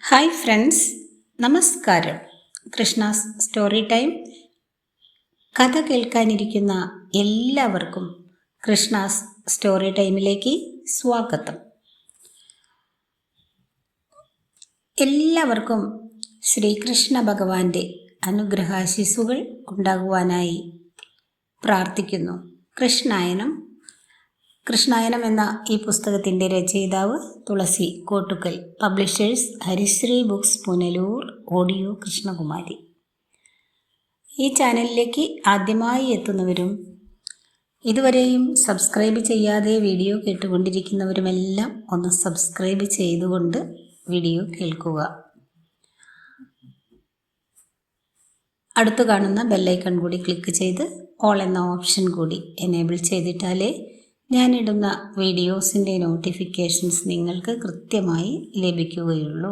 Hi friends, നമസ്കാരം. Krishna's story time കഥ കേൾക്കാനിരിക്കുന്ന എല്ലാവർക്കും കൃഷ്ണാസ് സ്റ്റോറി ടൈമിലേക്ക് സ്വാഗതം. എല്ലാവർക്കും ശ്രീകൃഷ്ണ ഭഗവാന്റെ അനുഗ്രഹാശിസുകൾ ഉണ്ടാകുവാനായി പ്രാർത്ഥിക്കുന്നു. കൃഷ്ണായനം എന്ന ഈ പുസ്തകത്തിൻ്റെ രചയിതാവ് തുളസി കോട്ടുക്കൽ, പബ്ലിഷേഴ്സ് ഹരിശ്രീ ബുക്സ്, പുനലൂർ, ഓഡിയോ കൃഷ്ണകുമാരി. ഈ ചാനലിലേക്ക് ആദ്യമായി എത്തുന്നവരും ഇതുവരെയും സബ്സ്ക്രൈബ് ചെയ്യാതെ വീഡിയോ കേട്ടുകൊണ്ടിരിക്കുന്നവരുമെല്ലാം ഒന്ന് സബ്സ്ക്രൈബ് ചെയ്തുകൊണ്ട് വീഡിയോ കേൾക്കുക. അടുത്ത് കാണുന്ന ബെല്ലൈക്കൺ കൂടി ക്ലിക്ക് ചെയ്ത് ഓൾ എന്ന ഓപ്ഷൻ കൂടി എനേബിൾ ചെയ്തിട്ടാലേ ഞാനിടുന്ന വീഡിയോസിൻ്റെ നോട്ടിഫിക്കേഷൻസ് നിങ്ങൾക്ക് കൃത്യമായി ലഭിക്കുകയുള്ളൂ.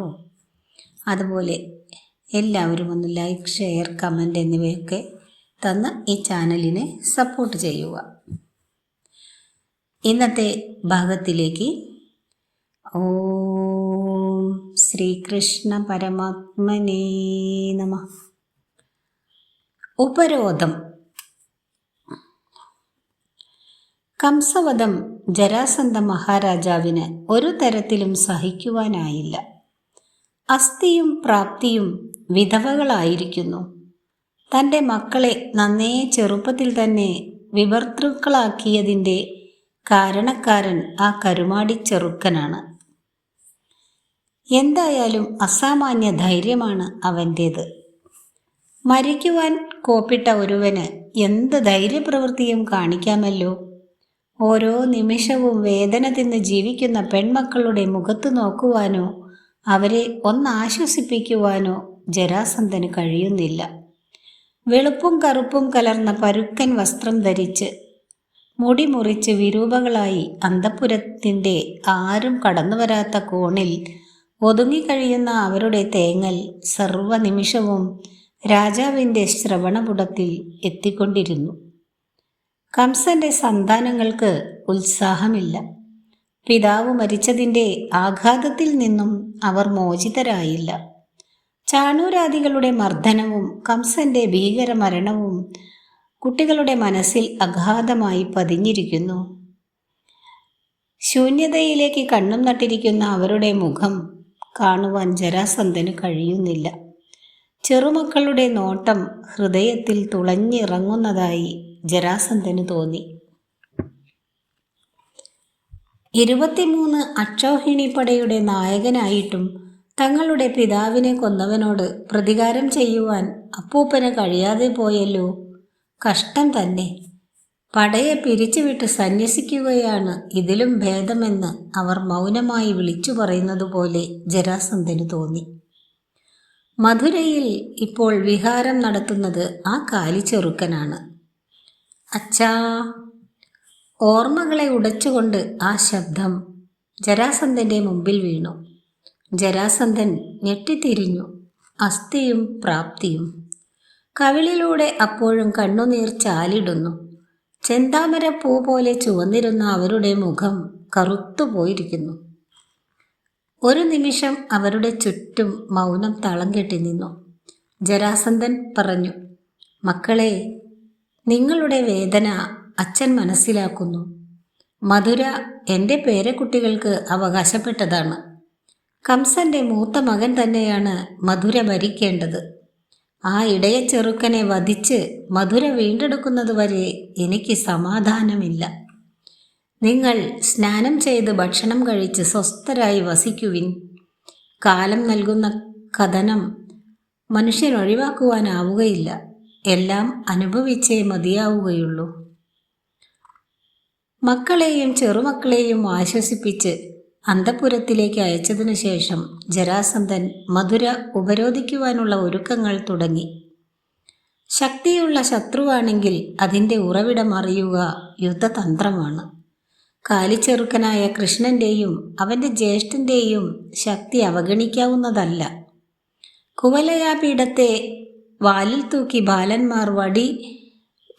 അതുപോലെ എല്ലാവരും ഒന്ന് ലൈക്ക്, ഷെയർ, കമൻറ്റ് എന്നിവയൊക്കെ തന്ന് ഈ ചാനലിനെ സപ്പോർട്ട് ചെയ്യുക. ഇന്നത്തെ ഭാഗത്തിലേക്ക് ഓം ശ്രീകൃഷ്ണ പരമാത്മനേ നമഃ. ഉപരോധം. കംസവധം ജരാസന്ധ മഹാരാജാവിന് ഒരു തരത്തിലും സഹിക്കുവാനായില്ല. അസ്ഥിയും പ്രാപ്തിയും വിധവകളായിരിക്കുന്നു. തൻ്റെ മക്കളെ നന്നേ ചെറുപ്പത്തിൽ തന്നെ വിഭർത്തൃക്കളാക്കിയതിൻ്റെ കാരണക്കാരൻ ആ കരുമാടി ചെറുക്കനാണ്. എന്തായാലും അസാമാന്യ ധൈര്യമാണ് അവൻ്റേത്. മരിക്കുവാൻ കോപ്പിട്ട ഒരുവന് എന്ത് ധൈര്യപ്രവൃത്തിയും കാണിക്കാമല്ലോ. ഓരോ നിമിഷവും വേദന തിന്ന് ജീവിക്കുന്ന പെൺമക്കളുടെ മുഖത്ത് നോക്കുവാനോ അവരെ ഒന്നാശ്വസിപ്പിക്കുവാനോ ജരാസന്ധന് കഴിയുന്നില്ല. വെളുപ്പും കറുപ്പും കലർന്ന പരുക്കൻ വസ്ത്രം ധരിച്ച് മുടി മുറിച്ച് വിരൂപകളായി അന്തഃപുരത്തിൻ്റെ ആരും കടന്നു വരാത്ത കോണിൽ ഒതുങ്ങിക്കഴിയുന്ന അവരുടെ തേങ്ങൽ സർവനിമിഷവും രാജാവിൻ്റെ ശ്രവണപുടത്തിൽ എത്തിക്കൊണ്ടിരുന്നു. കംസന്റെ സന്താനങ്ങൾക്ക് ഉത്സാഹമില്ല. പിതാവ് മരിച്ചതിൻ്റെ ആഘാതത്തിൽ നിന്നും അവർ മോചിതരായില്ല. ചാണൂരാദികളുടെ മർദ്ദനവും കംസന്റെ ഭീകരമരണവും കുട്ടികളുടെ മനസ്സിൽ അഗാധമായി പതിഞ്ഞിരിക്കുന്നു. ശൂന്യതയിലേക്ക് കണ്ണും നട്ടിരിക്കുന്ന അവരുടെ മുഖം കാണുവാൻ ജരാസന്ധന് കഴിയുന്നില്ല. ചെറുമക്കളുടെ നോട്ടം ഹൃദയത്തിൽ തുളഞ്ഞിറങ്ങുന്നതായി ജരാസന്ധന് തോന്നി. 23 അക്ഷൗഹിണിപ്പടയുടെ നായകനായിട്ടും തങ്ങളുടെ പിതാവിനെ കൊന്നവനോട് പ്രതികാരം ചെയ്യുവാൻ അപ്പൂപ്പന് കഴിയാതെ പോയല്ലോ. കഷ്ടം തന്നെ. പടയെ പിരിച്ചുവിട്ട് സന്യസിക്കുകയാണ് ഇതിലും ഭേദമെന്ന് അവർ മൗനമായി വിളിച്ചു പറയുന്നതുപോലെ ജരാസന്ധന് തോന്നി. മധുരയിൽ ഇപ്പോൾ വിഹാരം നടത്തുന്നത് ആ കാലിച്ചെറുക്കനാണ്. അച്ഛാ! ഓർമ്മകളെ ഉടച്ചുകൊണ്ട് ആ ശബ്ദം ജരാസന്ധൻ്റെ മുമ്പിൽ വീണു. ജരാസന്ധൻ ഞെട്ടിത്തിരിഞ്ഞു. അസ്ഥിയും പ്രാപ്തിയും. കവിളിലൂടെ അപ്പോഴും കണ്ണുനീർ ചാലിടുന്നു. ചെന്താമര പൂ പോലെ ചുവന്നിരുന്ന അവരുടെ മുഖം കറുത്തുപോയിരിക്കുന്നു. ഒരു നിമിഷം അവരുടെ ചുറ്റും മൗനം തളം കെട്ടി നിന്നു. ജരാസന്ധൻ പറഞ്ഞു, മക്കളെ, നിങ്ങളുടെ വേദന അച്ഛൻ മനസ്സിലാക്കുന്നു. മധുര എൻ്റെ പേരക്കുട്ടികൾക്ക് അവകാശപ്പെട്ടതാണ്. കംസന്റെ മൂത്ത മകൻ തന്നെയാണ് മധുര ഭരിക്കേണ്ടത്. ആ ഇടയ ചെറുക്കനെ വധിച്ച് മധുര വീണ്ടെടുക്കുന്നതുവരെ എനിക്ക് സമാധാനമില്ല. നിങ്ങൾ സ്നാനം ചെയ്ത് ഭക്ഷണം കഴിച്ച് സ്വസ്ഥരായി വസിക്കുവിൻ. കാലം നൽകുന്ന കഥനം മനുഷ്യനൊഴിവാക്കുവാനാവുകയില്ല. എല്ലാം അനുഭവിച്ചേ മതിയാവുകയുള്ളൂ. മക്കളെയും ചെറുമക്കളെയും ആശ്വസിപ്പിച്ച് അന്തഃപുരത്തിലേക്ക് അയച്ചതിനു ശേഷം ജരാസന്ധൻ മധുര ഉപരോധിക്കുവാനുള്ള ഒരുക്കങ്ങൾ തുടങ്ങി. ശക്തിയുള്ള ശത്രുവാണെങ്കിൽ അതിൻ്റെ ഉറവിടം അറിയുക യുദ്ധതന്ത്രമാണ്. കാലിച്ചെറുക്കനായ കൃഷ്ണൻ്റെയും അവൻ്റെ ജ്യേഷ്ഠൻ്റെയും ശക്തി അവഗണിക്കാവുന്നതല്ല. കുവലയാപീഠത്തെ വാലിൽ തൂക്കി ബാലന്മാർ വടി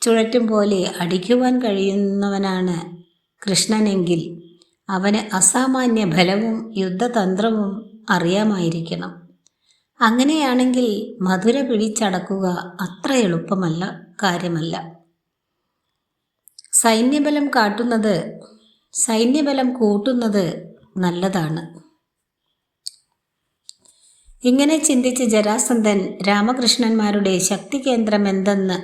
ചുഴറ്റും പോലെ അടിക്കുവാൻ കഴിയുന്നവനാണ് കൃഷ്ണനെങ്കിൽ അവന് അസാമാന്യ ബലവും യുദ്ധതന്ത്രവും അറിയാമായിരിക്കണം. അങ്ങനെയാണെങ്കിൽ മധുര പിടിച്ചടക്കുക അത്ര എളുപ്പമല്ല കാര്യമല്ല. സൈന്യബലം കൂട്ടുന്നത് നല്ലതാണ്. ഇങ്ങനെ ചിന്തിച്ച് ജരാസന്ധൻ രാമകൃഷ്ണന്മാരുടെ ശക്തി കേന്ദ്രം എന്തെന്ന്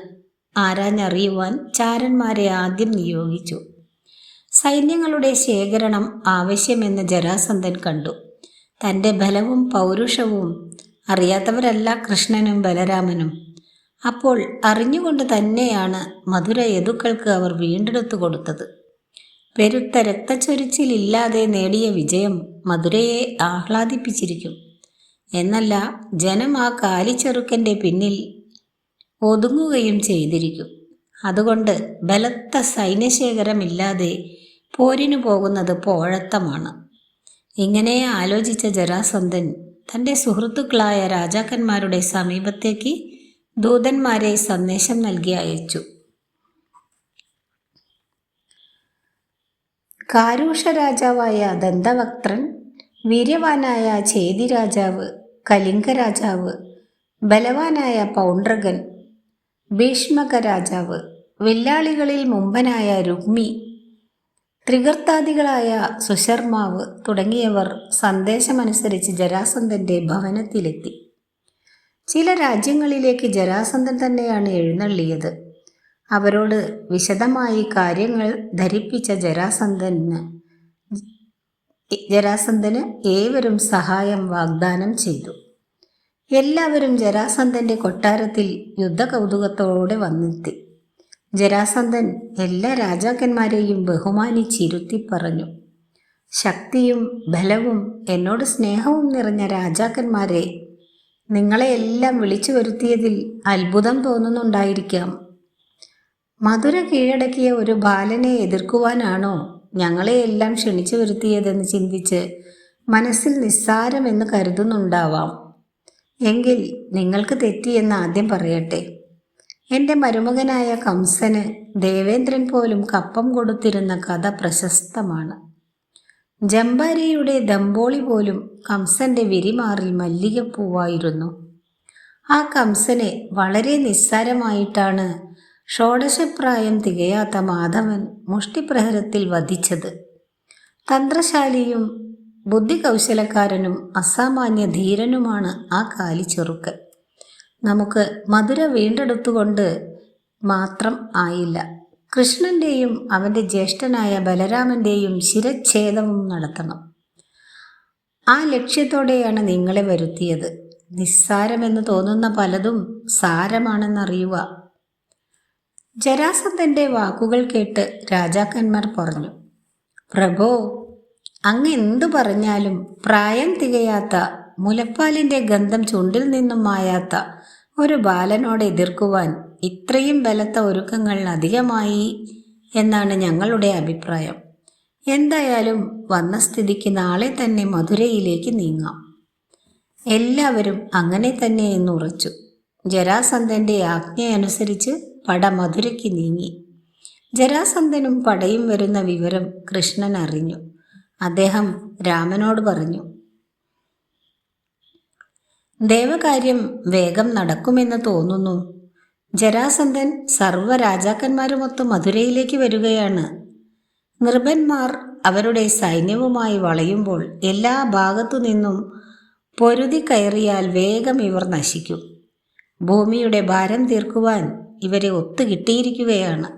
ആരാഞ്ഞറിയുവാൻ ചാരന്മാരെ ആദ്യം നിയോഗിച്ചു. സൈന്യങ്ങളുടെ ശേഖരണം ആവശ്യമെന്ന് ജരാസന്ധൻ കണ്ടു. തൻ്റെ ബലവും പൗരുഷവും അറിയാത്തവരല്ല കൃഷ്ണനും ബലരാമനും. അപ്പോൾ അറിഞ്ഞുകൊണ്ട് തന്നെയാണ് മധുര യദുക്കൾക്ക് അവർ വീണ്ടെടുത്തു കൊടുത്തത്. പെരുത്ത രക്തച്ചൊരിച്ചിലില്ലാതെ നേടിയ വിജയം മധുരയെ ആഹ്ലാദിപ്പിച്ചിരിക്കും. എന്നല്ല, ജനം ആ കാലിച്ചെറുക്കൻ്റെ പിന്നിൽ ഒതുങ്ങുകയും ചെയ്തിരിക്കും. അതുകൊണ്ട് ബലത്ത സൈന്യശേഖരമില്ലാതെ പോരിനു പോകുന്നത് പോഴത്തമാണ്. ഇങ്ങനെ ആലോചിച്ച ജരാസന്ധൻ തൻ്റെ സുഹൃത്തുക്കളായ രാജാക്കന്മാരുടെ സമീപത്തേക്ക് ദൂതന്മാരെ സന്ദേശം നൽകി അയച്ചു. കാരൂഷ രാജാവായ ദന്തവക്ത്രൻ, വീര്യവാനായ ചേതി രാജാവ്, കലിംഗ രാജാവ്, ബലവാനായ പൗണ്ഡ്രകൻ, ഭീഷ്മക രാജാവ്, വില്ലാളികളിൽ മുമ്പനായ രുഗ്മി, ത്രികർത്താദികളായ സുശർമാവ് തുടങ്ങിയവർ സന്ദേശമനുസരിച്ച് ജരാസന്ധൻ്റെ ഭവനത്തിലെത്തി. ചില രാജ്യങ്ങളിലേക്ക് ജരാസന്ധൻ തന്നെയാണ് എഴുന്നള്ളിയത്. അവരോട് വിശദമായി കാര്യങ്ങൾ ധരിപ്പിച്ച ജരാസന്ധന് ഏവരും സഹായം വാഗ്ദാനം ചെയ്തു. എല്ലാവരും ജരാസന്ധൻ്റെ കൊട്ടാരത്തിൽ യുദ്ധകൗതുകത്തോടെ വന്നെത്തി. ജരാസന്ധൻ എല്ലാ രാജാക്കന്മാരെയും ബഹുമാനിച്ചിരുത്തി പറഞ്ഞു, ശക്തിയും ബലവും എന്നോട് സ്നേഹവും നിറഞ്ഞ രാജാക്കന്മാരെ, നിങ്ങളെയെല്ലാം വിളിച്ചു വരുത്തിയതിൽ അത്ഭുതം തോന്നുന്നുണ്ടായിരിക്കാം. മധുര കീഴടക്കിയ ഒരു ബാലനെ എതിർക്കുവാനാണോ ഞങ്ങളെയെല്ലാം ക്ഷണിച്ചു വരുത്തിയതെന്ന് ചിന്തിച്ച് മനസ്സിൽ നിസ്സാരമെന്ന് കരുതുന്നുണ്ടാവാം. എങ്കിൽ നിങ്ങൾക്ക് തെറ്റിയെന്ന് ആദ്യം പറയട്ടെ. എൻ്റെ മരുമകനായ കംസന് ദേവേന്ദ്രൻ പോലും കപ്പം കൊടുത്തിരുന്ന കഥ പ്രശസ്തമാണ്. ജംബാരിയുടെ ദമ്പോളി പോലും കംസന്റെ വിരിമാറിൽ മല്ലികപ്പൂവായിരുന്നു. ആ കംസനെ വളരെ നിസ്സാരമായിട്ടാണ് ഷോഡശപ്രായം തികയാത്ത മാധവൻ മുഷ്ടിപ്രഹരത്തിൽ വധിച്ചത്. തന്ത്രശാലിയും ബുദ്ധികൗശലക്കാരനും അസാമാന്യ ധീരനുമാണ് ആ കാലിച്ചെറുക്കൻ. നമുക്ക് മധുര വീണ്ടെടുത്തുകൊണ്ട് മാത്രം ആയില്ല, കൃഷ്ണൻ്റെയും അവൻ്റെ ജ്യേഷ്ഠനായ ബലരാമൻ്റെയും ശിരച്ഛേദവും നടത്തണം. ആ ലക്ഷ്യത്തോടെയാണ് നിങ്ങളെ വരുത്തിയത്. നിസ്സാരമെന്ന് തോന്നുന്ന പലതും സാരമാണെന്നറിയുക. ജരാസന്ധൻ്റെ വാക്കുകൾ കേട്ട് രാജാക്കന്മാർ പറഞ്ഞു, പ്രഭോ, അങ്ങ് എന്തു പറഞ്ഞാലും പ്രായം തികയാത്ത, മുലപ്പാലിൻ്റെ ഗന്ധം ചുണ്ടിൽ നിന്നും മായാത്ത ഒരു ബാലനോട് എതിർക്കുവാൻ ഇത്രയും ബലത്ത ഒരുക്കങ്ങൾ അധികമായി എന്നാണ് ഞങ്ങളുടെ അഭിപ്രായം. എന്തായാലും വന്ന സ്ഥിതിക്ക് നാളെ തന്നെ മധുരയിലേക്ക് നീങ്ങാം. എല്ലാവരും അങ്ങനെ തന്നെ എന്നുറച്ചു. ജരാസന്ധൻ്റെ ആജ്ഞയനുസരിച്ച് പട മധുരയ്ക്ക് നീങ്ങി. ജരാസന്ധനും പടയും വരുന്ന വിവരം കൃഷ്ണൻ അറിഞ്ഞു. അദ്ദേഹം രാമനോട് പറഞ്ഞു, ദേവകാര്യം വേഗം നടക്കുമെന്ന് തോന്നുന്നു. ജരാസന്ധൻ സർവ്വ രാജാക്കന്മാരുമൊത്ത് മധുരയിലേക്ക് വരികയാണ്. നൃപന്മാർ അവരുടെ സൈന്യവുമായി വളയുമ്പോൾ എല്ലാ ഭാഗത്തു നിന്നും പൊരുതി കയറിയാൽ വേഗം ഇവർ നശിക്കും. ഭൂമിയുടെ ഭാരം തീർക്കുവാൻ ഇവരെ ഒത്തുകിട്ടിയിരിക്കുകയാണ്.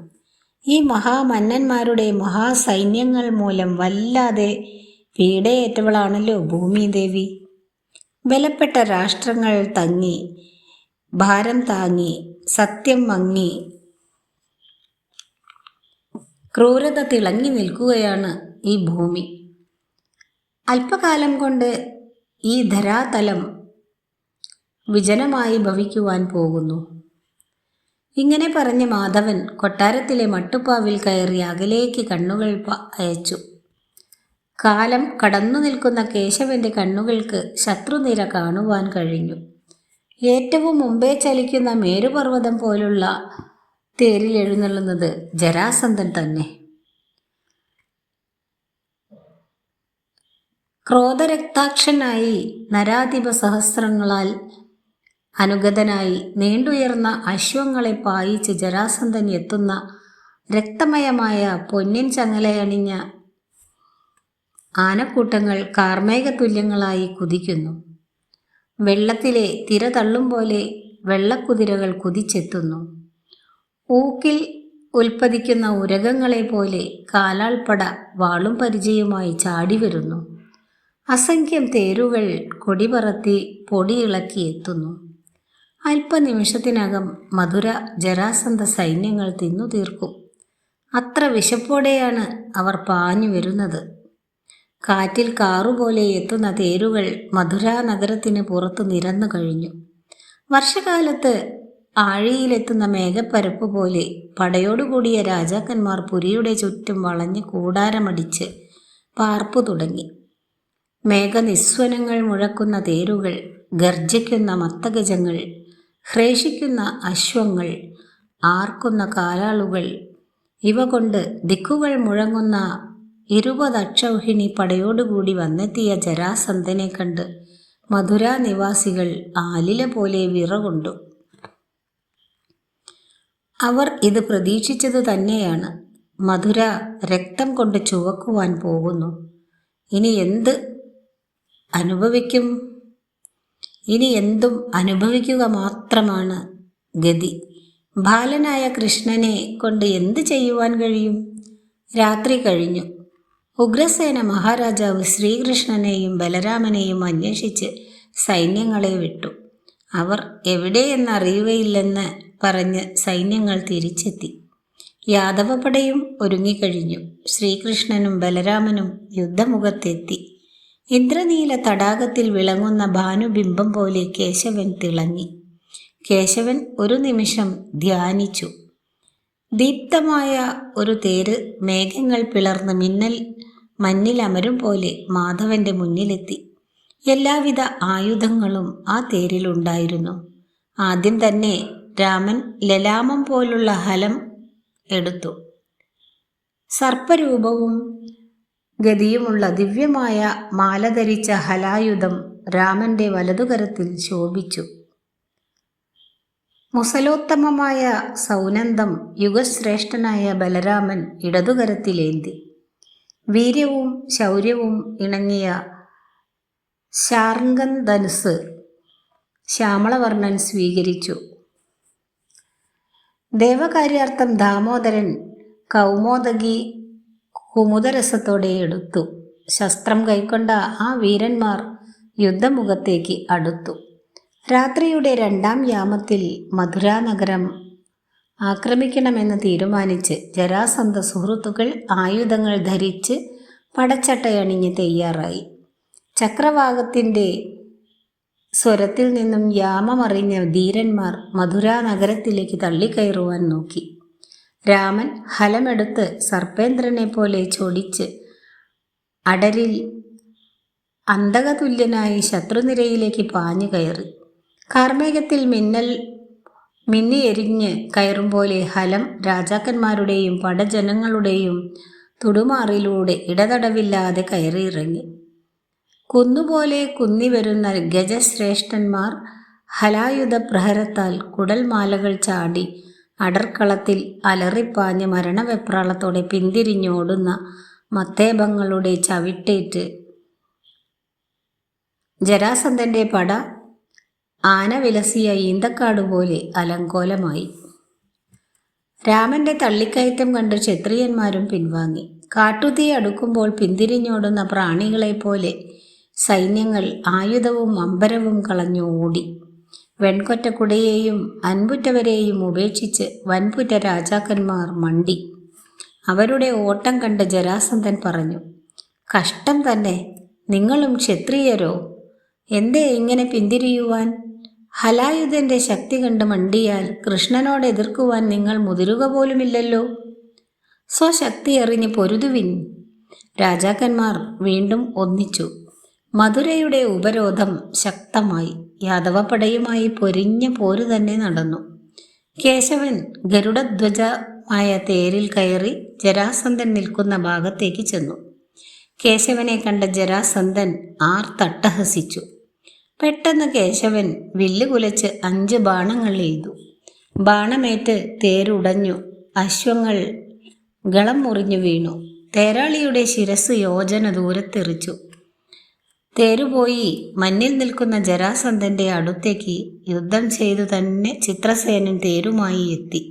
ഈ മഹാമന്നന്മാരുടെ മഹാസൈന്യങ്ങൾ മൂലം വല്ലാതെ പീഡയേറ്റവളാണല്ലോ ഭൂമിദേവി. ബലപ്പെട്ട രാഷ്ട്രങ്ങൾ തങ്ങി, ഭാരം താങ്ങി, സത്യം മങ്ങി, ക്രൂരത തിളങ്ങി നിൽക്കുകയാണ് ഈ ഭൂമി. അല്പകാലം കൊണ്ട് ഈ ധരാതലം വിജനമായി ഭവിക്കുവാൻ പോകുന്നു. ഇങ്ങനെ പറഞ്ഞ് മാധവൻ കൊട്ടാരത്തിലെ മട്ടുപ്പാവിൽ കയറി അകലേക്ക് കണ്ണുകൾ അയച്ചു. കാലം കടന്നു നിൽക്കുന്ന കേശവന്റെ കണ്ണുകൾക്ക് ശത്രുനിര കാണുവാൻ കഴിഞ്ഞു. ഏറ്റവും മുമ്പേ ചലിക്കുന്ന മേരുപർവ്വതം പോലുള്ള തേരിൽ എഴുന്നള്ളുന്നത് ജരാസന്ധൻ തന്നെ. ക്രോധരക്താക്ഷനായി നരാധിപ സഹസ്രങ്ങളാൽ അനുഗതനായി നീണ്ടുയർന്ന അശ്വങ്ങളെ പായിച്ച് ജരാസന്ധൻ എത്തുന്ന രക്തമയമായ പൊന്നിൻ ചങ്ങലയണിഞ്ഞ ആനക്കൂട്ടങ്ങൾ കാർമേഘതുല്യങ്ങളായി കുതിക്കുന്നു. വെള്ളത്തിലെ തിര തള്ളും പോലെ വെള്ളക്കുതിരകൾ കുതിച്ചെത്തുന്നു. ഊക്കിൽ ഉൽപ്പതിക്കുന്ന ഉരകങ്ങളെ പോലെ കാലാൾപ്പട വാളും പരിചയമായി ചാടി വരുന്നു. അസംഖ്യം തേരുകൾ കൊടിപറത്തി പൊടിയിളക്കി എത്തുന്നു. അല്പനിമിഷത്തിനകം മധുര ജരാസന്ധ സൈന്യങ്ങൾ തിന്നു തീർക്കും. അത്ര വിശപ്പോടെയാണ് അവർ പാഞ്ഞു വരുന്നത്. കാറ്റിൽ കാറുപോലെ എത്തുന്ന തേരുകൾ മധുരാ നഗരത്തിന് പുറത്തു നിരന്നു കഴിഞ്ഞു. വർഷകാലത്ത് ആഴിയിലെത്തുന്ന മേഘപ്പരപ്പ് പോലെ പടയോടുകൂടിയ രാജാക്കന്മാർ പുരിയുടെ ചുറ്റും വളഞ്ഞ് കൂടാരമടിച്ച് പാർപ്പു തുടങ്ങി. മേഘനിസ്വനങ്ങൾ മുഴക്കുന്ന തേരുകൾ, ഗർജിക്കുന്ന മത്തഗജങ്ങൾ, ഹ്രേഷിക്കുന്ന അശ്വങ്ങൾ, ആർക്കുന്ന കാലാളുകൾ, ഇവ കൊണ്ട് ദിക്കുകൾ മുഴങ്ങുന്ന 20 അക്ഷൗഹിണി പടയോടുകൂടി വന്നെത്തിയ ജരാസന്ധനെ കണ്ട് മധുരാ നിവാസികൾ ആലില പോലെ വിറകൊണ്ടു. അവർ ഇത് പ്രതീക്ഷിച്ചതു തന്നെയാണ്. മധുര രക്തം കൊണ്ട് ചുവക്കുവാൻ പോകുന്നു. ഇനി എന്തും അനുഭവിക്കുക മാത്രമാണ് ഗതി. ബാലനായ കൃഷ്ണനെ കൊണ്ട് എന്ത് ചെയ്യുവാൻ കഴിയും? രാത്രി കഴിഞ്ഞു. ഉഗ്രസേന മഹാരാജാവ് ശ്രീകൃഷ്ണനെയും ബലരാമനെയും അന്വേഷിച്ച് സൈന്യങ്ങളെ വിട്ടു. അവർ എവിടെയെന്നറിയുകയില്ലെന്ന് പറഞ്ഞ് സൈന്യങ്ങൾ തിരിച്ചെത്തി. യാദവപടയും ഒരുങ്ങിക്കഴിഞ്ഞു. ശ്രീകൃഷ്ണനും ബലരാമനും യുദ്ധമുഖത്തെത്തി. ഇന്ദ്രനീല തടാകത്തിൽ വിളങ്ങുന്ന ഭാനുബിംബം പോലെ കേശവൻ തിളങ്ങി. കേശവൻ ഒരു നിമിഷം ധ്യാനിച്ചു. ദീപ്തമായ ഒരു തേര് മേഘങ്ങൾ പിളർന്ന് മഞ്ഞിലമരും പോലെ മാധവന്റെ മുന്നിലെത്തി. എല്ലാവിധ ആയുധങ്ങളും ആ തേരിലുണ്ടായിരുന്നു. ആദ്യം തന്നെ രാമൻ ലലാമം പോലുള്ള ഹലം എടുത്തു. സർപ്പരൂപവും ഗതിയുമുള്ള ദിവ്യമായ മാല ധരിച്ച ഹലായുധം രാമന്റെ വലതുകരത്തിൽ ശോഭിച്ചു. മുസലോത്തമമായ സൗനന്ദം യുഗശ്രേഷ്ഠനായ ബലരാമൻ ഇടതുകരത്തിലേന്തി. വീര്യവും ശൗര്യവും ഇണങ്ങിയ ശാർംഗൻ ധനുസ് ശ്യാമളവർണ്ണൻ സ്വീകരിച്ചു. ദേവകാര്യാർത്ഥം ദാമോദരൻ കൗമോദകി കുമുദരസത്തോടെ എടുത്തു. ശസ്ത്രം കൈക്കൊണ്ട ആ വീരന്മാർ യുദ്ധമുഖത്തേക്ക് അടുത്തു. രാത്രിയുടെ 2-ാം യാമത്തിൽ മധുരാനഗരം ആക്രമിക്കണമെന്ന് തീരുമാനിച്ച് ജരാസന്ധ സുഹൃത്തുക്കൾ ആയുധങ്ങൾ ധരിച്ച് പടച്ചട്ടയണിഞ്ഞ് തയ്യാറായി. ചക്രവാകത്തിൻ്റെ സ്വരത്തിൽ നിന്നും യാമമറിഞ്ഞ ധീരന്മാർ മധുരാനഗരത്തിലേക്ക് തള്ളിക്കയറുവാൻ നോക്കി. രാമൻ ഹലമെടുത്ത് സർപ്പേന്ദ്രനെ പോലെ ചൊടിച്ച് അടരിൽ അന്തകതുല്യനായി ശത്രുനിരയിലേക്ക് പാഞ്ഞു കയറി. കാർമേഘത്തിൽ മിന്നിയെരിഞ്ഞ് കയറും പോലെ ഹലം രാജാക്കന്മാരുടെയും പടജനങ്ങളുടെയും തുടുമാറിലൂടെ ഇടതടവില്ലാതെ കയറിയിറങ്ങി. കുന്നുപോലെ കുന്നിവരുന്ന ഗജശ്രേഷ്ഠന്മാർ ഹലായുധ പ്രഹരത്താൽ കുടൽമാലകൾ ചാടി അടർക്കളത്തിൽ അലറിപ്പാഞ്ഞ് മരണവെപ്രാളത്തോടെ പിന്തിരിഞ്ഞോടുന്ന മത്തേപങ്ങളുടെ ചവിട്ടേറ്റ് ജരാസന്ധന്റെ പട ആന വിലസിയ ഈന്തക്കാടുപോലെ അലങ്കോലമായി. രാമന്റെ തള്ളിക്കയറ്റം കണ്ട് ക്ഷത്രിയന്മാരും പിൻവാങ്ങി. കാട്ടുതീ അടുക്കുമ്പോൾ പിന്തിരിഞ്ഞോടുന്ന പ്രാണികളെപ്പോലെ സൈന്യങ്ങൾ ആയുധവും അമ്പരവും കളഞ്ഞു ഓടി. വെൺകൊറ്റക്കുടയെയും അൻപുറ്റവരെയും ഉപേക്ഷിച്ച് വൻപുറ്റ രാജാക്കന്മാർ മണ്ടി. അവരുടെ ഓട്ടം കണ്ട് ജരാസന്ധൻ പറഞ്ഞു, കഷ്ടം തന്നെ, നിങ്ങളും ക്ഷത്രിയരോ? എന്തേ ഇങ്ങനെ പിന്തിരിയുവാൻ? ഹലായുധന്റെ ശക്തി കണ്ട് മണ്ടിയാൽ കൃഷ്ണനോട് എതിർക്കുവാൻ നിങ്ങൾ മുതിരുക പോലുമില്ലല്ലോ. സ്വശക്തി എറിഞ്ഞ് പൊരുതുവിൻ. രാജാക്കന്മാർ വീണ്ടും ഒന്നിച്ചു. മധുരയുടെ ഉപരോധം ശക്തമായി. യാദവപടയുമായി പൊരിഞ്ഞ പോരു തന്നെ നടന്നു. കേശവൻ ഗരുഡധ്വജമായ തേരിൽ കയറി ജരാസന്ധൻ നിൽക്കുന്ന ഭാഗത്തേക്ക് ചെന്നു. കേശവനെ കണ്ട ജരാസന്ധൻ ആർത്തട്ടഹസിച്ചു. പെട്ടെന്ന് കേശവൻ വില്ല് കുലച്ച് 5 ബാണങ്ങൾ എയ്തു. ബാണമേറ്റ് തേരുടഞ്ഞു. അശ്വങ്ങൾ ഗളം മുറിഞ്ഞു വീണു. തേരാളിയുടെ ശിരസ് യോജന ദൂരത്തെറിച്ചു. തേരുപോയി മഞ്ഞിൽ നിൽക്കുന്ന ജരാസന്ധന്റെ അടുത്തേക്ക് യുദ്ധം ചെയ്തു തന്നെ ചിത്രസേനൻ തേരുമായി എത്തി.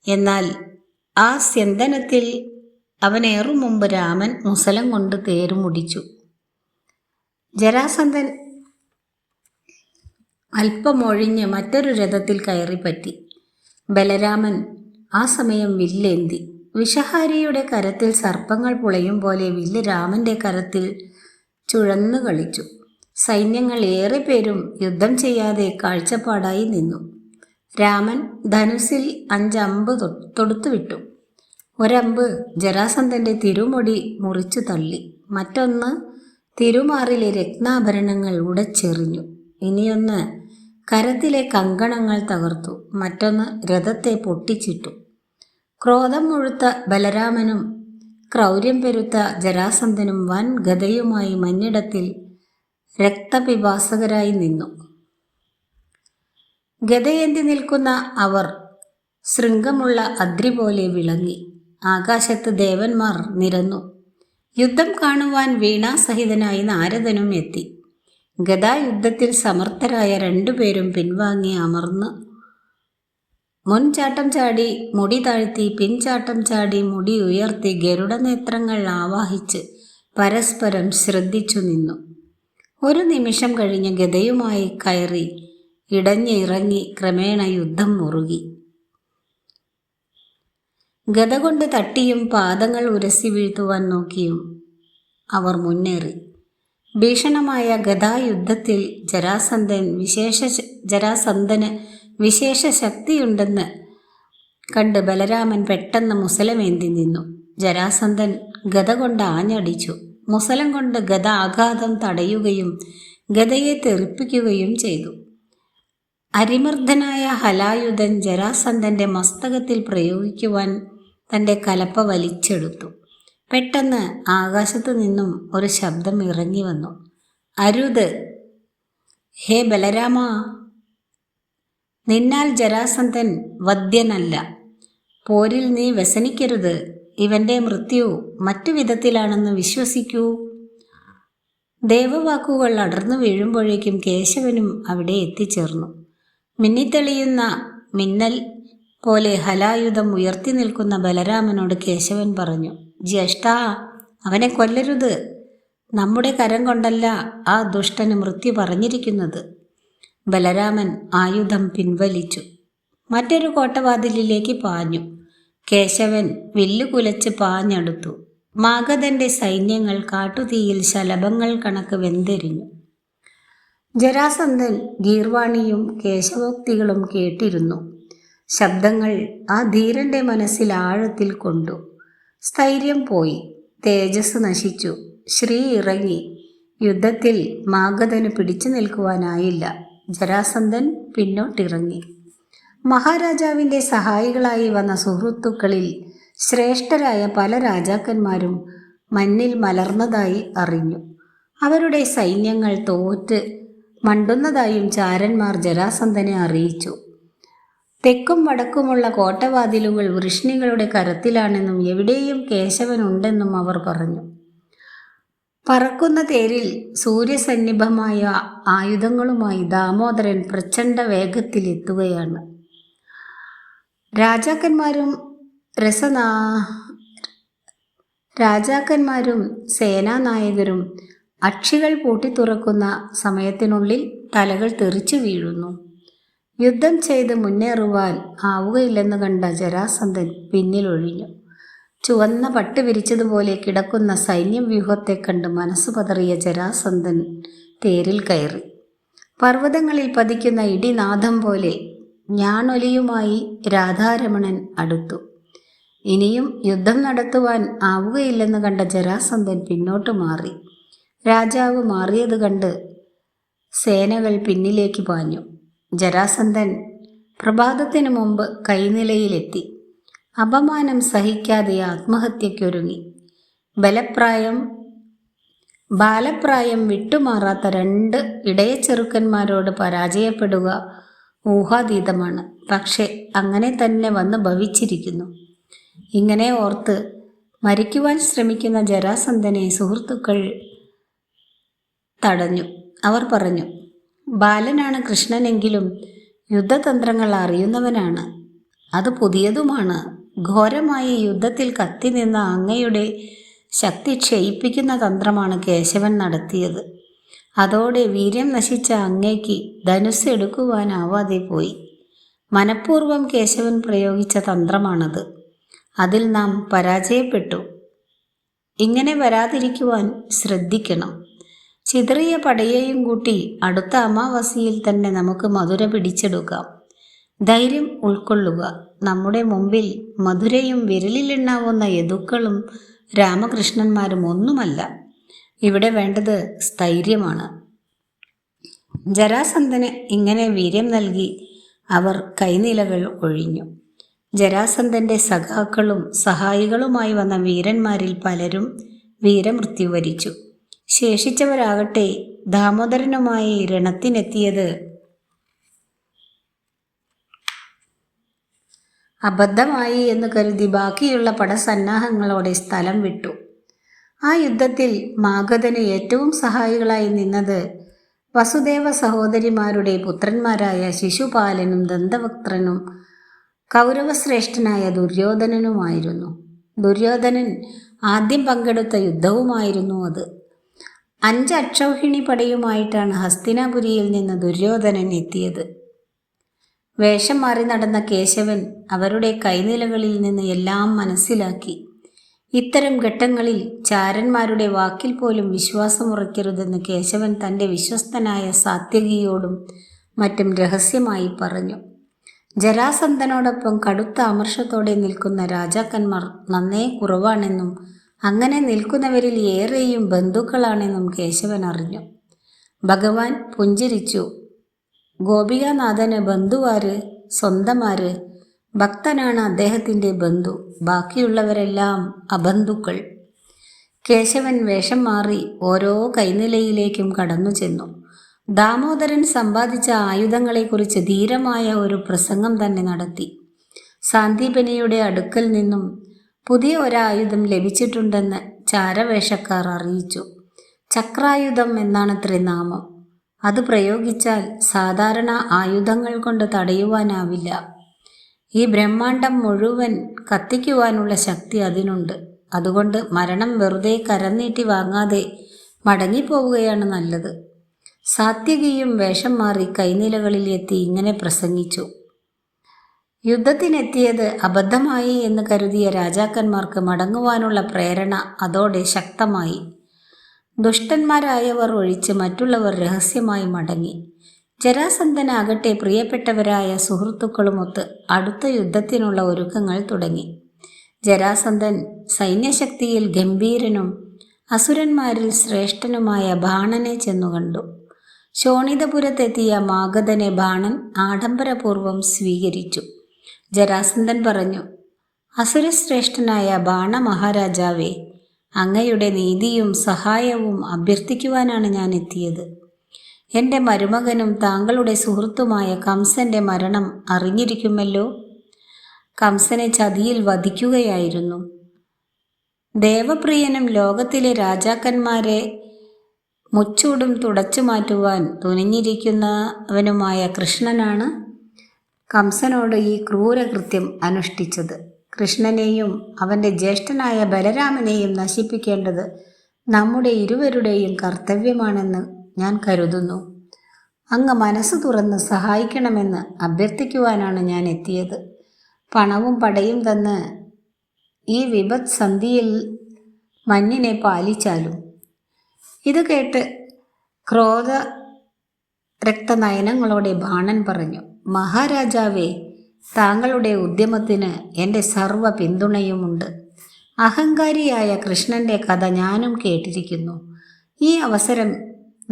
എന്നാൽ ആ സ്യന്തനത്തിൽ അവനേറും മുമ്പ് രാമൻ മുസലം കൊണ്ട് തേരു മുടിച്ചു. ജരാസന്ധൻ അല്പമൊഴിഞ്ഞ് മറ്റൊരു രഥത്തിൽ കയറിപ്പറ്റി. ബലരാമൻ ആ സമയം വില്ലേന്തി. വിഷഹാരിയുടെ കരത്തിൽ സർപ്പങ്ങൾ പുളയും പോലെ വില്ല് രാമന്റെ കരത്തിൽ ചുഴന്നു കളിച്ചു. സൈന്യങ്ങൾ ഏറെ പേരും യുദ്ധം ചെയ്യാതെ കാഴ്ചപ്പാടായി നിന്നു. രാമൻ ധനുസിൽ 5 അമ്പ് തൊടുത്തുവിട്ടു. ഒരമ്പ് ജരാസന്ധന്റെ തിരുമുടി മുറിച്ചു തള്ളി. മറ്റൊന്ന് തിരുമാറിലെ രത്നാഭരണങ്ങൾ ഉടച്ചെറിഞ്ഞു. ഇനിയൊന്ന് കരത്തിലെ കങ്കണങ്ങൾ തകർത്തു. മറ്റൊന്ന് രഥത്തെ പൊട്ടിച്ചിട്ടു. ക്രോധം മുഴുത്ത ബലരാമനും ക്രൗര്യം പെരുത്ത ജരാസന്ധനും വൻ ഗദയുമായി മഞ്ഞിടത്തിൽ രക്തപിപാസകരായി നിന്നു. ഗദയേന്തി നിൽക്കുന്ന അവർ ശൃംഗമുള്ള അദ്രി പോലെ വിളങ്ങി. ആകാശത്ത് ദേവന്മാർ നിരന്നു. യുദ്ധം കാണുവാൻ വീണാസഹിതനായി നാരദനും എത്തി. ഗദായുദ്ധത്തിൽ സമർത്ഥരായ 2 പേരും പിൻവാങ്ങി അമർന്ന് മുൻചാട്ടം ചാടി മുടി താഴ്ത്തി, പിൻചാട്ടം ചാടി മുടി ഉയർത്തി ഗരുഡനേത്രങ്ങൾ ആവാഹിച്ച് പരസ്പരം ശ്രദ്ധിച്ചു നിന്നു. ഒരു നിമിഷം കഴിഞ്ഞ് ഗദയുമായി കയറി ഇടഞ്ഞിറങ്ങി ക്രമേണ യുദ്ധം മുറുകി. ഗദ കൊണ്ട് തട്ടിയും പാദങ്ങൾ ഉരസി വീഴ്ത്തുവാൻ നോക്കിയും അവർ മുന്നേറി. ഭീഷണമായ ഗദായുദ്ധത്തിൽ ജരാസന്ധന് വിശേഷ ശക്തിയുണ്ടെന്ന് കണ്ട് ബലരാമൻ പെട്ടെന്ന് മുസലമേന്തി നിന്നു. ജരാസന്ധൻ ഗദ കൊണ്ട് ആഞ്ഞടിച്ചു. മുസലം കൊണ്ട് ഗദ ആഘാതം തടയുകയും ഗദയെ തെറിപ്പിക്കുകയും ചെയ്തു. അരിമർദ്ദനായ ഹലായുധൻ ജരാസന്ധന്റെ മസ്തകത്തിൽ പ്രയോഗിക്കുവാൻ തൻ്റെ കലപ്പ വലിച്ചെടുത്തു. പെട്ടെന്ന് ആകാശത്തു നിന്നും ഒരു ശബ്ദം ഇറങ്ങി വന്നു. അരുത്, ഹേ ബലരാമ, നിന്നാൽ ജരാസന്ധൻ വധ്യനല്ല. പോരിൽ നീ വ്യസനിക്കരുത്. ഇവന്റെ മൃത്യു മറ്റു വിധത്തിലാണെന്ന് വിശ്വസിക്കൂ. ദേവവാക്കുകൾ അടർന്നു വീഴുമ്പോഴേക്കും കേശവനും അവിടെ എത്തിച്ചേർന്നു. മിന്നിത്തെളിയുന്ന മിന്നൽ പോലെ ഹലായുധം ഉയർത്തി നിൽക്കുന്ന ബലരാമനോട് കേശവൻ പറഞ്ഞു, ജ്യേഷ്ഠാ, അവനെ കൊല്ലരുത്. നമ്മുടെ കരം കൊണ്ടല്ല ആ ദുഷ്ടന് മൃത്യു പറഞ്ഞിരിക്കുന്നത്. ബലരാമൻ ആയുധം പിൻവലിച്ചു. മറ്റൊരു കോട്ടവാതിലിലേക്ക് പാഞ്ഞു. കേശവൻ വില്ലു കുലച്ച് പാഞ്ഞെടുത്തു. മാഗധന്റെ സൈന്യങ്ങൾ കാട്ടുതീയിൽ ശലഭങ്ങൾ കണക്ക് വെന്തെരിഞ്ഞു. ജരാസന്ധൻ ഗീർവാണിയും കേശവോക്തികളും കേട്ടിരുന്നു. ശബ്ദങ്ങൾ ആ ധീരന്റെ മനസ്സിൽ ആഴത്തിൽ കൊണ്ടു. സ്ഥൈര്യം പോയി, തേജസ് നശിച്ചു, ശ്രീ ഇറങ്ങി. യുദ്ധത്തിൽ മാഗധന് പിടിച്ചു നിൽക്കുവാനായില്ല. ജരാസന്ധൻ പിന്നോട്ടിറങ്ങി. മഹാരാജാവിൻ്റെ സഹായികളായി വന്ന സുഹൃത്തുക്കളിൽ ശ്രേഷ്ഠരായ പല രാജാക്കന്മാരും മഞ്ഞിൽ മലർന്നതായി അറിഞ്ഞു. അവരുടെ സൈന്യങ്ങൾ തോറ്റ് മണ്ടുന്നതായും ചാരന്മാർ ജരാസന്ധനെ അറിയിച്ചു. തെക്കും വടക്കുമുള്ള കോട്ടവാതിലുകൾ വൃഷ്ണികളുടെ കരത്തിലാണെന്നും എവിടെയും കേശവനുണ്ടെന്നും അവർ പറഞ്ഞു. പറക്കുന്ന തേരിൽ സൂര്യസന്നിഭമായ ആയുധങ്ങളുമായി ദാമോദരൻ പ്രചണ്ഡ വേഗത്തിലെത്തുകയാണ്. രാജാക്കന്മാരും സേനാനായകരും അക്ഷികൾ പൂട്ടിത്തുറക്കുന്ന സമയത്തിനുള്ളിൽ തലകൾ തെറിച്ചു വീഴുന്നു. യുദ്ധം ചെയ്ത് മുന്നേറുവാൻ ആവുകയില്ലെന്ന് കണ്ട ജരാസന്ധൻ പിന്നിലൊഴിഞ്ഞു. ചുവന്ന പട്ട് വിരിച്ചതുപോലെ കിടക്കുന്ന സൈന്യവ്യൂഹത്തെ കണ്ട് മനസ്സ് പതറിയ ജരാസന്ധൻ തേരിൽ കയറി. പർവ്വതങ്ങളിൽ പതിക്കുന്ന ഇടിനാദം പോലെ ഞാണൊലിയുമായി രാധാരമണൻ അടുത്തു. ഇനിയും യുദ്ധം നടത്തുവാൻ ആവുകയില്ലെന്ന് കണ്ട ജരാസന്ധൻ പിന്നോട്ട് മാറി. രാജാവ് മാറിയത് കണ്ട് സേനകൾ പിന്നിലേക്ക് പാഞ്ഞു. ജരാസന്ധൻ പ്രഭാതത്തിനു മുമ്പ് കൈനിലയിലെത്തി. അപമാനം സഹിക്കാതെ ആത്മഹത്യക്കൊരുങ്ങി. ബാലപ്രായം വിട്ടുമാറാത്ത രണ്ട് ഇടയ ചെറുക്കന്മാരോട് പരാജയപ്പെടുക ഊഹാതീതമാണ്. പക്ഷെ അങ്ങനെ തന്നെ വന്ന് ഭവിച്ചിരിക്കുന്നു. ഇങ്ങനെ ഓർത്ത് മരിക്കുവാൻ ശ്രമിക്കുന്ന ജരാസന്ധനെ സുഹൃത്തുക്കൾ തടഞ്ഞു. അവർ പറഞ്ഞു, ബാലനാണ് കൃഷ്ണനെങ്കിലും യുദ്ധതന്ത്രങ്ങൾ അറിയുന്നവനാണ്. അത് പുതിയതുമാണ്. ഘോരമായ യുദ്ധത്തിൽ കത്തിനിന്ന അങ്ങയുടെ ശക്തി ക്ഷയിപ്പിക്കുന്ന തന്ത്രമാണ് കേശവൻ നടത്തിയത്. അതോടെ വീര്യം നശിച്ച അങ്ങയ്ക്ക് ധനുസ് എടുക്കുവാനാവാതെ പോയി. മനഃപൂർവ്വം കേശവൻ പ്രയോഗിച്ച തന്ത്രമാണത്. അതിൽ നാം പരാജയപ്പെട്ടു. ഇങ്ങനെ വരാതിരിക്കുവാൻ ശ്രദ്ധിക്കണം. ചിതറിയ പടയെയും കൂട്ടി അടുത്ത അമാവാസിയിൽ തന്നെ നമുക്ക് മധുര പിടിച്ചെടുക്കാം. ധൈര്യം ഉൾക്കൊള്ളുക. നമ്മുടെ മുമ്പിൽ മധുരയും വിരലിലെണ്ണാവുന്ന യദുക്കളും രാമകൃഷ്ണന്മാരും ഒന്നുമല്ല. ഇവിടെ വേണ്ടത് സ്ഥൈര്യമാണ്. ജരാസന്ധന് ഇങ്ങനെ വീര്യം നൽകി അവർ കൈനിലകൾ ഒഴിഞ്ഞു. ജരാസന്ധന്റെ സഖാക്കളും സഹായികളുമായി വന്ന വീരന്മാരിൽ പലരും വീരമൃത്യു വരിച്ചു. ശേഷിച്ചവരാകട്ടെ ദാമോദരനുമായി രണത്തിനെത്തിയത് അബദ്ധമായി എന്ന് കരുതി ബാക്കിയുള്ള പടസന്നാഹങ്ങളോടെ സ്ഥലം വിട്ടു. ആ യുദ്ധത്തിൽ മാഗധന് ഏറ്റവും സഹായികളായി നിന്നത് വസുദേവ സഹോദരിമാരുടെ പുത്രന്മാരായ ശിശുപാലനും ദന്തവക്ത്രനും കൗരവശ്രേഷ്ഠനായ ദുര്യോധനനുമായിരുന്നു. ദുര്യോധനൻ ആദ്യം പങ്കെടുത്ത യുദ്ധവുമായിരുന്നു അത്. 5 അക്ഷൗഹിണി പടയുമായിട്ടാണ് ഹസ്തിനാപുരിയിൽ നിന്ന് ദുര്യോധനൻ എത്തിയത്. വേഷം മാറി നടന്ന കേശവൻ അവരുടെ കൈനിലകളിൽ നിന്ന് എല്ലാം മനസ്സിലാക്കി. ഇത്തരം ഘട്ടങ്ങളിൽ ചാരന്മാരുടെ വാക്കിൽ പോലും വിശ്വാസമുറയ്ക്കരുതെന്ന് കേശവൻ തൻ്റെ വിശ്വസ്തനായ സാത്യകിയോടും മറ്റും രഹസ്യമായി പറഞ്ഞു. ജരാസന്ധനോടൊപ്പം കടുത്ത അമർഷത്തോടെ നിൽക്കുന്ന രാജാക്കന്മാർ നന്നേ കുറവാണെന്നും അങ്ങനെ നിൽക്കുന്നവരിൽ ഏറെയും ബന്ധുക്കളാണെന്നും കേശവൻ അറിഞ്ഞു. ഭഗവാൻ പുഞ്ചിരിച്ചു. ഗോപികാനാഥന് ബന്ധുവാര്? സ്വന്തമാര്? ഭക്തനാണ് അദ്ദേഹത്തിൻ്റെ ബന്ധു. ബാക്കിയുള്ളവരെല്ലാം അബന്ധുക്കൾ. കേശവൻ വേഷം മാറി ഓരോ കൈനിലയിലേക്കും കടന്നു ചെന്നു. ദാമോദരൻ സമ്പാദിച്ച ആയുധങ്ങളെക്കുറിച്ച് ധീരമായ ഒരു പ്രസംഗം തന്നെ നടത്തി. സാന്ദീപനിയുടെ അടുക്കൽ നിന്നും പുതിയ ഒരായുധം ലഭിച്ചിട്ടുണ്ടെന്ന് ചാരവേഷക്കാർ അറിയിച്ചു. ചക്രായുധം എന്നാണത്രേ നാമം. അത് പ്രയോഗിച്ചാൽ സാധാരണ ആയുധങ്ങൾ കൊണ്ട് തടയുവാനാവില്ല. ഈ ബ്രഹ്മാണ്ടം മുഴുവൻ കത്തിക്കുവാനുള്ള ശക്തി അതിനുണ്ട്. അതുകൊണ്ട് മരണം വെറുതെ കരനീട്ടി വാങ്ങാതെ മടങ്ങിപ്പോവുകയാണ് നല്ലത്. സാത്യകിയും വേഷം മാറി കൈനിലകളിൽ എത്തി ഇങ്ങനെ പ്രസംഗിച്ചു. യുദ്ധത്തിനെത്തിയത് അബദ്ധമായി എന്ന് കരുതിയ രാജാക്കന്മാർക്ക് മടങ്ങുവാനുള്ള പ്രേരണ അതോടെ ശക്തമായി. ദുഷ്ടന്മാരായവർ ഒഴിച്ച് മറ്റുള്ളവർ രഹസ്യമായി മടങ്ങി. ജരാസന്ധനാകട്ടെ പ്രിയപ്പെട്ടവരായ സുഹൃത്തുക്കളുമൊത്ത് അടുത്ത യുദ്ധത്തിനുള്ള ഒരുക്കങ്ങൾ തുടങ്ങി. ജരാസന്ധൻ സൈന്യശക്തിയിൽ ഗംഭീരനും അസുരന്മാരിൽ ശ്രേഷ്ഠനുമായ ബാണനെ ചെന്നുകണ്ടു. ശോണിതപുരത്തെത്തിയ മാഗധനെ ബാണൻ ആഡംബരപൂർവ്വം സ്വീകരിച്ചു. ജരാസന്ധൻ പറഞ്ഞു, അസുരശ്രേഷ്ഠനായ ബാണ മഹാരാജാവേ, അങ്ങയുടെ നീതിയും സഹായവും അഭ്യർത്ഥിക്കുവാനാണ് ഞാൻ എത്തിയത്. എൻ്റെ മരുമകനും താങ്കളുടെ സുഹൃത്തുമായ കംസന്റെ മരണം അറിഞ്ഞിരിക്കുമല്ലോ. കംസനെ ചതിയിൽ വധിക്കുകയായിരുന്നു. ദേവപ്രിയനും ലോകത്തിലെ രാജാക്കന്മാരെ മുച്ചൂടും തുടച്ചു മാറ്റുവാൻ തുനിഞ്ഞിരിക്കുന്നവനുമായ കൃഷ്ണനാണ് കംസനോട് ഈ ക്രൂരകൃത്യം അനുഷ്ഠിച്ചത്. കൃഷ്ണനെയും അവൻ്റെ ജ്യേഷ്ഠനായ ബലരാമനെയും നശിപ്പിക്കേണ്ടത് നമ്മുടെ ഇരുവരുടെയും കർത്തവ്യമാണെന്ന് ഞാൻ കരുതുന്നു. അങ്ങ് മനസ്സ് തുറന്ന് സഹായിക്കണമെന്ന് അഭ്യർത്ഥിക്കുവാനാണ് ഞാൻ എത്തിയത്. പണവും പടയും തന്ന് ഈ വിപത് സന്ധിയിൽ മഞ്ഞിനെ പാലിച്ചാലും. ഇത് കേട്ട് ക്രോധ രക്തനയനങ്ങളോടെ ബാണൻ പറഞ്ഞു, മഹാരാജാവേ, താങ്കളുടെ ഉദ്യമത്തിന് എൻ്റെ സർവ്വ പിന്തുണയുമുണ്ട്. അഹങ്കാരിയായ കൃഷ്ണൻ്റെ കഥ ഞാനും കേട്ടിരിക്കുന്നു. ഈ അവസരം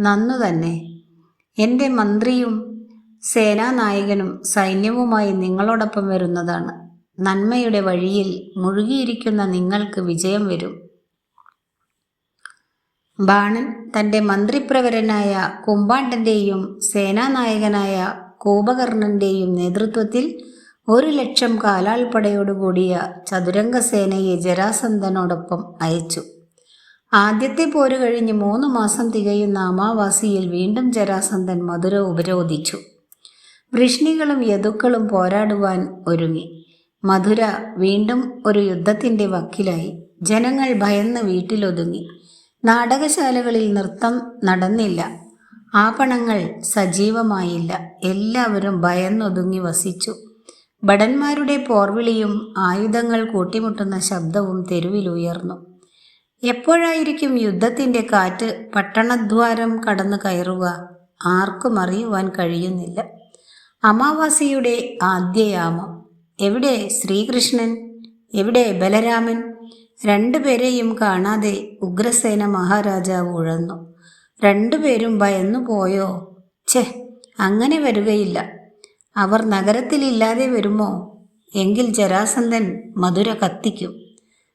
നന്നു തന്നെ. എൻ്റെ മന്ത്രിയും സേനാനായകനും സൈന്യവുമായി നിങ്ങളോടൊപ്പം വരുന്നതാണ്. നന്മയുടെ വഴിയിൽ മുഴുകിയിരിക്കുന്ന നിങ്ങൾക്ക് വിജയം വരും. ബാണൻ തൻ്റെ മന്ത്രിപ്രവരനായ കുംഭാണ്ഡൻ്റെയും സേനാനായകനായ കൂപകർണൻ്റെയും നേതൃത്വത്തിൽ 1,00,000 കാലാൾപ്പടയോടുകൂടിയ ചതുരംഗസേനയെ ജരാസന്ധനോടൊപ്പം അയച്ചു. ആദ്യത്തെ പോര് കഴിഞ്ഞ് 3 മാസം തികയുന്ന അമാവാസിയിൽ വീണ്ടും ജരാസന്ധൻ മധുര ഉപരോധിച്ചു. വൃഷ്ണികളും യദുക്കളും പോരാടുവാൻ ഒരുങ്ങി. മധുര വീണ്ടും ഒരു യുദ്ധത്തിൻ്റെ വക്കിലായി. ജനങ്ങൾ ഭയന്ന് വീട്ടിലൊതുങ്ങി. നാടകശാലകളിൽ നൃത്തം നടന്നില്ല. ആപണങ്ങൾ സജീവമായില്ല. എല്ലാവരും ഭയന്നൊതുങ്ങി വസിച്ചു. ഭടന്മാരുടെ പോർവിളിയും ആയുധങ്ങൾ കൂട്ടിമുട്ടുന്ന ശബ്ദവും തെരുവിലുയർന്നു. എപ്പോഴായിരിക്കും യുദ്ധത്തിൻ്റെ കാറ്റ് പട്ടണദ്വാരം കടന്നു കയറുക? ആർക്കും അറിയുവാൻ കഴിയുന്നില്ല. അമാവാസിയുടെ ആദ്യയാമം. എവിടെ ശ്രീകൃഷ്ണൻ? എവിടെ ബലരാമൻ? 2 പേരെയും കാണാതെ ഉഗ്രസേന മഹാരാജാവ് ഉഴന്നു. 2 പേരും ഭയന്നു പോയോ? ഛെ, അങ്ങനെ വരുകയില്ല. അവർ നഗരത്തിലില്ലാതെ വരുമോ? എങ്കിൽ ജരാസന്ധൻ മധുര കത്തിക്കും.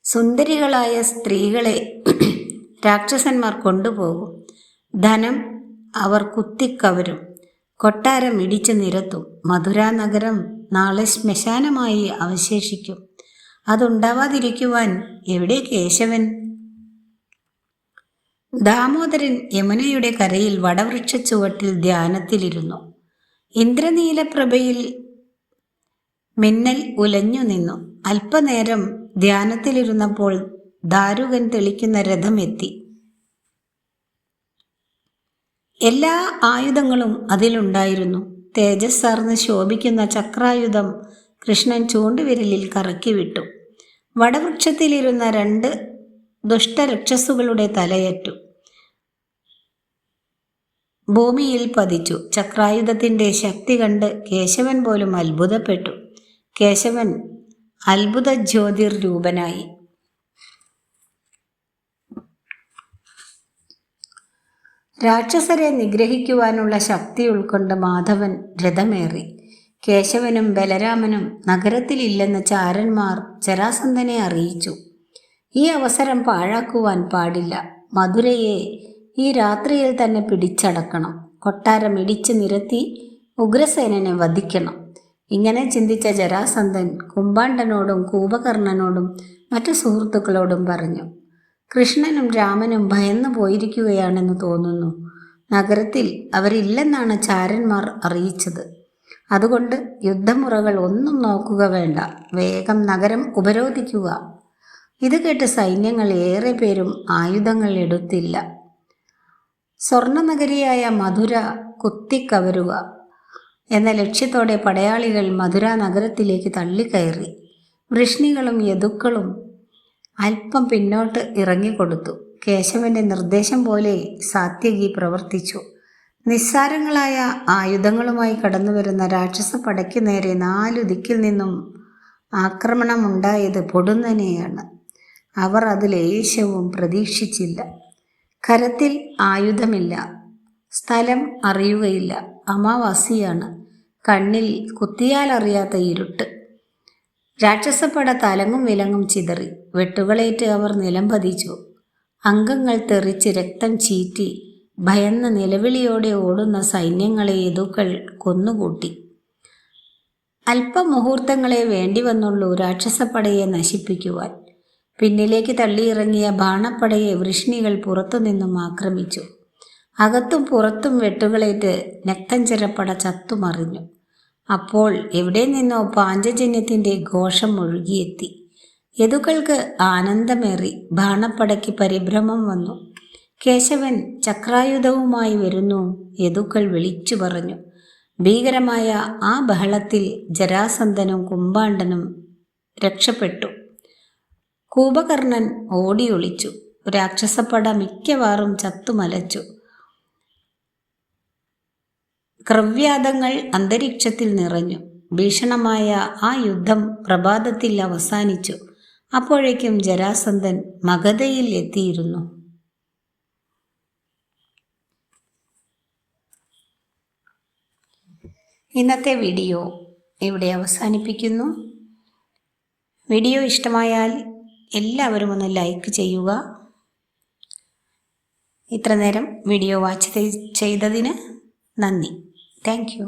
സുന്ദരികളായ സ്ത്രീകളെ രാക്ഷസന്മാർ കൊണ്ടുപോകും. ധനം അവർ കുത്തിക്കവരും. കൊട്ടാരം ഇടിച്ചു നിരത്തും. മധുരാ നഗരം നാളെ ശ്മശാനമായി അവശേഷിക്കും. അതുണ്ടാവാതിരിക്കുവാൻ എവിടെ കേശവൻ? ദാമോദരൻ യമുനയുടെ കരയിൽ വടവൃക്ഷച്ചുവട്ടിൽ ധ്യാനത്തിലിരുന്നു. ഇന്ദ്രനീലപ്രഭയിൽ മിന്നൽ ഉലഞ്ഞു നിന്നു. അല്പനേരം ധ്യാനത്തിലിരുന്നപ്പോൾ ദാരുകൻ തെളിക്കുന്ന രഥം എത്തി. എല്ലാ ആയുധങ്ങളും അതിലുണ്ടായിരുന്നു. തേജസ്സാർന്ന് ശോഭിക്കുന്ന ചക്രായുധം കൃഷ്ണൻ ചൂണ്ടുവിരലിൽ കറക്കിവിട്ടു. വടവൃക്ഷത്തിലിരുന്ന 2 ദുഷ്ടരക്ഷസുകളുടെ തലയറ്റു ഭൂമിയിൽ പതിച്ചു. ചക്രായുധത്തിൻ്റെ ശക്തി കണ്ട് കേശവൻ പോലും അത്ഭുതപ്പെട്ടു. കേശവൻ അത്ഭുത ജ്യോതിർരൂപനായി. രാക്ഷസരെ നിഗ്രഹിക്കുവാനുള്ള ശക്തി ഉൾക്കൊണ്ട് മാധവൻ രഥമേറി. കേശവനും ബലരാമനും നഗരത്തിലില്ലെന്ന് ചാരന്മാർ ജരാസന്ധനെ അറിയിച്ചു. ഈ അവസരം പാഴാക്കുവാൻ പാടില്ല. മധുരയെ ഈ രാത്രിയിൽ തന്നെ പിടിച്ചടക്കണം. കൊട്ടാരം ഇടിച്ചു നിരത്തി ഉഗ്രസേനനെ വധിക്കണം. ഇങ്ങനെ ചിന്തിച്ച ജരാസന്ധൻ കുംഭാണ്ഡനോടും കൂപകർണനോടും മറ്റു സുഹൃത്തുക്കളോടും പറഞ്ഞു. കൃഷ്ണനും രാമനും ഭയന്നു പോയിരിക്കുകയാണെന്ന് തോന്നുന്നു. നഗരത്തിൽ അവരില്ലെന്നാണ് ചാരന്മാർ അറിയിച്ചത്. അതുകൊണ്ട് യുദ്ധമുറകൾ ഒന്നും നോക്കുക വേണ്ട. വേഗം നഗരം ഉപരോധിക്കുക. ഇത് കേട്ട് സൈന്യങ്ങൾ ഏറെ പേരും ആയുധങ്ങൾ എടുത്തില്ല. സ്വർണനഗരിയായ മധുര കുത്തിക്കവരുക എന്ന ലക്ഷ്യത്തോടെ പടയാളികൾ മധുര നഗരത്തിലേക്ക് തള്ളിക്കയറി. വൃഷ്ണികളും യദുക്കളും അല്പം പിന്നോട്ട് ഇറങ്ങിക്കൊടുത്തു. കേശവന്റെ നിർദ്ദേശം പോലെ സാത്യകി പ്രവർത്തിച്ചു. നിസ്സാരങ്ങളായ ആയുധങ്ങളുമായി കടന്നുവരുന്ന രാക്ഷസ പടയ്ക്കു നേരെ 4 ദിക്കിൽ നിന്നും ആക്രമണമുണ്ടായത് പൊടുന്നനെയാണ്. അവർ അത് ലേശവും പ്രതീക്ഷിച്ചില്ല. കരത്തിൽ ആയുധമില്ല. സ്ഥലം അറിയുകയില്ല. അമാവാസിയാണ്. കണ്ണിൽ കുത്തിയാലറിയാത്ത ഇരുട്ട്. രാക്ഷസപ്പട തലങ്ങും വിലങ്ങും ചിതറി. വെട്ടുകളേറ്റ് അവർ നിലം പതിച്ചു. അംഗങ്ങൾ തെറിച്ച് രക്തം ചീറ്റി ഭയന്ന് നിലവിളിയോടെ ഓടുന്ന സൈന്യങ്ങളെ യദുക്കൾ കൊന്നുകൂട്ടി. അല്പമുഹൂർത്തങ്ങളെ വേണ്ടിവന്നുള്ളൂ രാക്ഷസപ്പടയെ നശിപ്പിക്കുവാൻ. പിന്നിലേക്ക് തള്ളിയിറങ്ങിയ ബാണപ്പടയെ വൃഷ്ണികൾ പുറത്തുനിന്നും ആക്രമിച്ചു. അകത്തും പുറത്തും വെട്ടുകളേറ്റ് രക്തഞ്ചരപ്പട ചത്തുമറിഞ്ഞു. അപ്പോൾ എവിടെ നിന്നോ പാഞ്ചജന്യത്തിൻ്റെ ഘോഷം ഒഴുകിയെത്തി. യദുക്കൾക്ക് ആനന്ദമേറി. ബാണപ്പടയ്ക്ക് പരിഭ്രമം വന്നു. കേശവൻ ചക്രായുധവുമായി വരുന്നു, യദുക്കൾ വിളിച്ചു പറഞ്ഞു. ഭീകരമായ ആ ബഹളത്തിൽ ജരാസന്ധനും കുംഭാണ്ഡനും രക്ഷപ്പെട്ടു. കൂപകർണൻ ഓടിയൊളിച്ചു. രാക്ഷസപ്പട മിക്കവാറും ചത്തുമലച്ചു. ക്രവ്യാതങ്ങൾ അന്തരീക്ഷത്തിൽ നിറഞ്ഞു. ഭീഷണമായ ആ യുദ്ധം പ്രഭാതത്തിൽ അവസാനിച്ചു. അപ്പോഴേക്കും ജരാസന്ധൻ മഗധയിൽ എത്തിയിരുന്നു. ഇന്നത്തെ വീഡിയോ ഇവിടെ അവസാനിപ്പിക്കുന്നു. വീഡിയോ ഇഷ്ടമായാൽ എല്ലാവരും ഒന്ന് ലൈക്ക് ചെയ്യുക. ഇത്ര നേരം വീഡിയോ വാച്ച് ചെയ്തതിന് നന്ദി. Thank you.